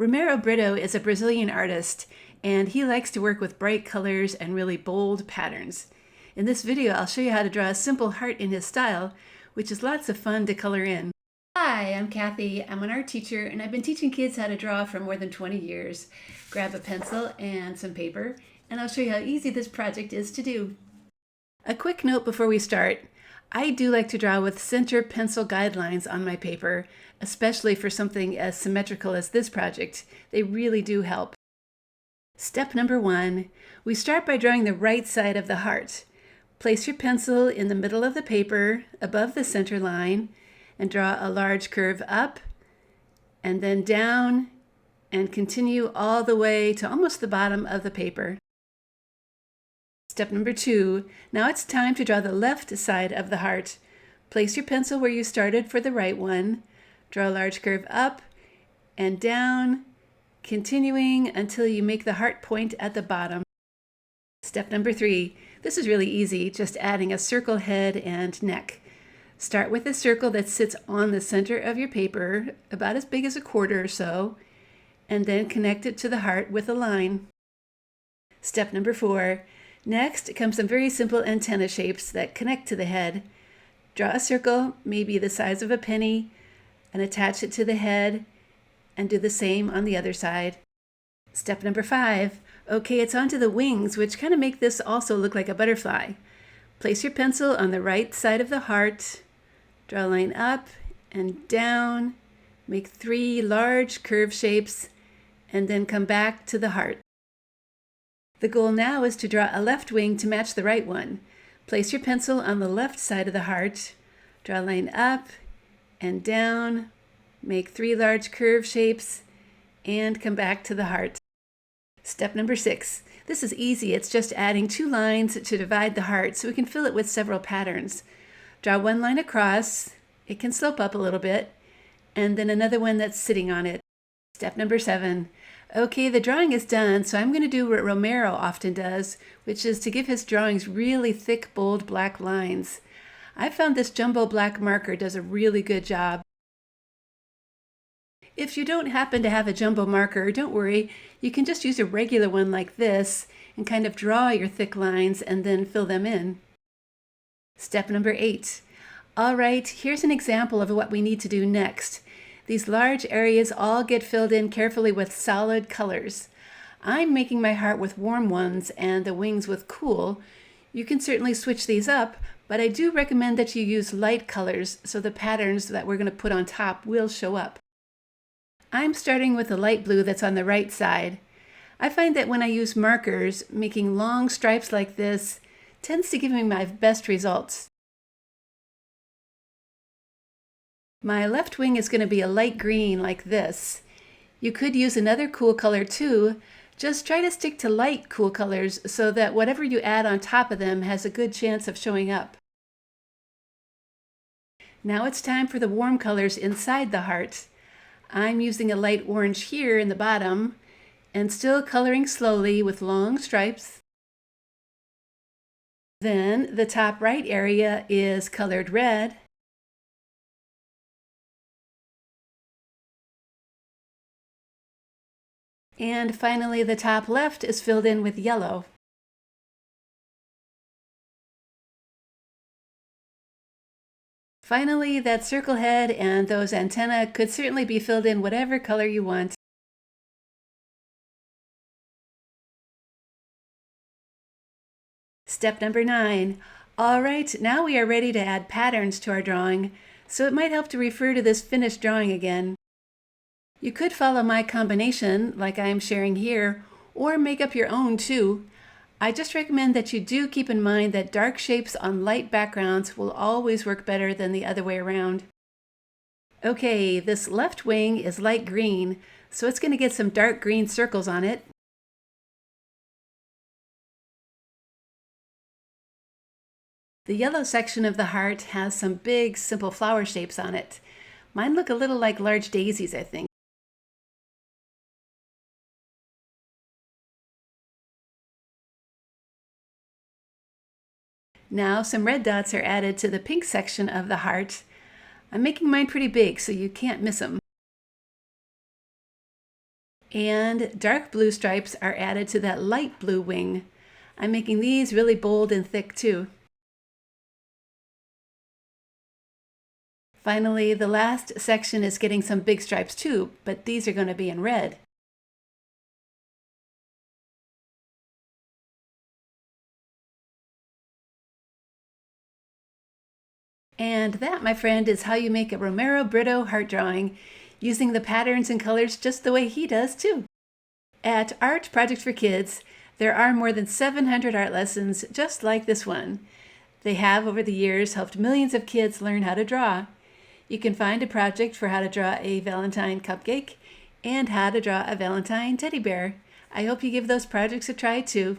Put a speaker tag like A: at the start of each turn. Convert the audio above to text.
A: Romero Britto is a Brazilian artist, and he likes to work with bright colors and really bold patterns. In this video, I'll show you how to draw a simple heart in his style, which is lots of fun to color in. Hi, I'm Kathy. I'm an art teacher, and I've been teaching kids how to draw for more than 20 years. Grab a pencil and some paper, and I'll show you how easy this project is to do. A quick note before we start. I do like to draw with center pencil guidelines on my paper, especially for something as symmetrical as this project. They really do help. Step number 1, we start by drawing the right side of the heart. Place your pencil in the middle of the paper, above the center line, and draw a large curve up, and then down, and continue all the way to almost the bottom of the paper. Step number 2, now it's time to draw the left side of the heart. Place your pencil where you started for the right one. Draw a large curve up and down, continuing until you make the heart point at the bottom. Step number 3, this is really easy, just adding a circle head and neck. Start with a circle that sits on the center of your paper, about as big as a quarter or so, and then connect it to the heart with a line. Step number 4, next comes some very simple antenna shapes that connect to the head. Draw a circle, maybe the size of a penny, and attach it to the head, and do the same on the other side. Step number 5, okay, it's onto the wings, which kind of make this also look like a butterfly. Place your pencil on the right side of the heart, draw a line up and down, make 3 large curve shapes, and then come back to the heart. The goal now is to draw a left wing to match the right one. Place your pencil on the left side of the heart, draw a line up and down, make 3 large curve shapes, and come back to the heart. Step number 6. This is easy. It's just adding 2 lines to divide the heart so we can fill it with several patterns. Draw 1 line across. It can slope up a little bit, and then another one that's sitting on it. Step number 7. Okay, the drawing is done, so I'm going to do what Romero often does, which is to give his drawings really thick, bold black lines. I found this jumbo black marker does a really good job. If you don't happen to have a jumbo marker, don't worry. You can just use a regular one like this and kind of draw your thick lines and then fill them in. Step number 8. All right, here's an example of what we need to do next. These large areas all get filled in carefully with solid colors. I'm making my heart with warm ones and the wings with cool. You can certainly switch these up, but I do recommend that you use light colors so the patterns that we're going to put on top will show up. I'm starting with the light blue that's on the right side. I find that when I use markers, making long stripes like this tends to give me my best results. My left wing is going to be a light green like this. You could use another cool color too. Just try to stick to light cool colors so that whatever you add on top of them has a good chance of showing up. Now it's time for the warm colors inside the heart. I'm using a light orange here in the bottom and still coloring slowly with long stripes. Then the top right area is colored red. And finally, the top left is filled in with yellow. Finally, that circle head and those antennae could certainly be filled in whatever color you want. Step number 9. All right, now we are ready to add patterns to our drawing, so it might help to refer to this finished drawing again. You could follow my combination, like I'm sharing here, or make up your own too. I just recommend that you do keep in mind that dark shapes on light backgrounds will always work better than the other way around. Okay, this left wing is light green, so it's going to get some dark green circles on it. The yellow section of the heart has some big, simple flower shapes on it. Mine look a little like large daisies, I think. Now some red dots are added to the pink section of the heart. I'm making mine pretty big so you can't miss them. And dark blue stripes are added to that light blue wing. I'm making these really bold and thick too. Finally, the last section is getting some big stripes too, but these are going to be in red. And that, my friend, is how you make a Romero Britto heart drawing using the patterns and colors just the way he does too. At Art Project for Kids, there are more than 700 art lessons just like this one. They have, over the years, helped millions of kids learn how to draw. You can find a project for how to draw a Valentine cupcake and how to draw a Valentine teddy bear. I hope you give those projects a try too.